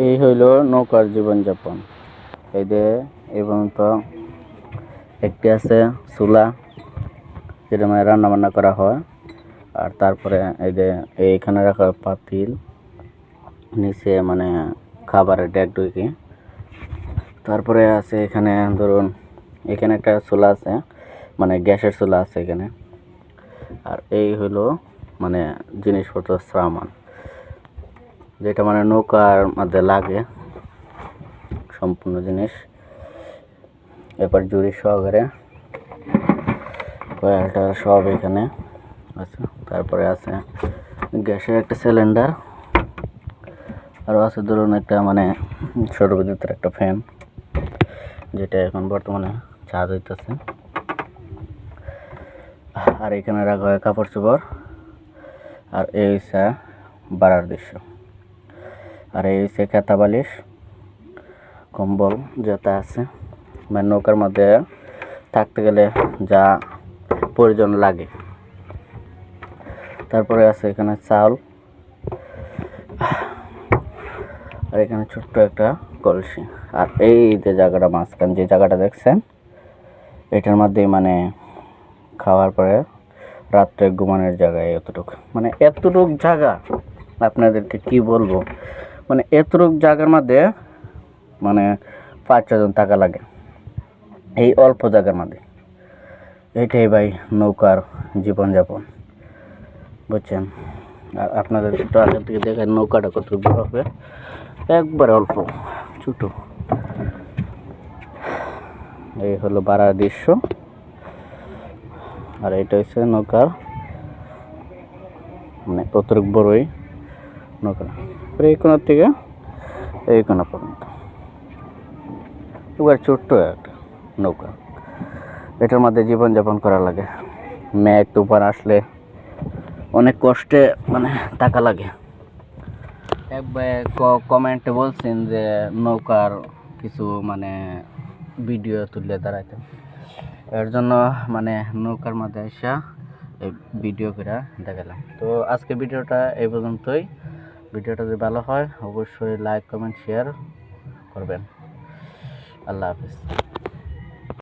এই হইল নৌকার জীবনযাপন। এই যে এবং তো একটি আছে চুলা, যেটা মানে রান্না বান্না করা হয়। আর তারপরে এই যে এইখানে রাখা হয় পাতিল, নিচে মানে খাবারের ডেক ডুকি। তারপরে আছে এখানে ধরুন এখানে একটা চুলা আছে, মানে গ্যাসের চুলা আছে এখানে। আর এই হলো মানে জিনিসপত্র সামান, যেটা মানে নৌকার মধ্যে লাগে সম্পূর্ণ জিনিস। এরপর জুড়ি সহকারে কয়েলটা সব এখানে আছে। তারপরে আছে গ্যাসের একটা সিলিন্ডার, আরও আছে ধরুন একটা মানে ছোট বিদ্যুতের একটা ফ্যান, যেটা এখন বর্তমানে চার্জ হইতেছে। আর এখানে রাখা হয় কাপড় চোপড়। আর এই হচ্ছে বাড়ার দৃশ্য। আর এই হচ্ছে খেতা বালিশ, কম্বল যেটা আছে মানে নৌকার মধ্যে থাকতে গেলে যা প্রয়োজন লাগে। তারপরে আছে এখানে চাল, আর এখানে ছোট্ট একটা কলসি। আর এই যে জায়গাটা মাঝখান, যে জায়গাটা দেখছেন, এটার মধ্যে মানে খাওয়ার পরে রাত্রে ঘুমানোর জায়গায় এতটুকু, মানে এতটুক জায়গা আপনাদেরকে কি বলবো, মানে এতটুক জায়গার মধ্যে মানে 5-6 জন থাকা লাগে এই অল্প জায়গার মধ্যে। এটাই ভাই নৌকার জীবনযাপন, বুঝছেন। আর আপনাদের একটু আগে থেকে দেখেন নৌকাটা কত বড় হবে, একবারে অল্প ছোটো। এই হলো বাড়ার দৃশ্য। আর এটা হচ্ছে নৌকার মানে অতটুক বড়ই নৌকা, এই কোনার থেকে এই কোনা পর্যন্ত এবার ছোট্ট একটা নৌকা। এটার মধ্যে জীবনযাপন করা লাগে। মেঘ তুফান আসলে অনেক কষ্টে মানে থাকা লাগে। একবার কমেন্টে বলছেন যে নৌকার কিছু মানে ভিডিও তুলে দাঁড়াইতে, এর জন্য মানে নৌকার মধ্যে এসে এই ভিডিও করে দেখালাম। তো আজকে ভিডিওটা এই পর্যন্তই। ভিডিওটা যদি ভালো হয় অবশ্যই লাইক কমেন্ট শেয়ার করবেন। আল্লাহ হাফিজ।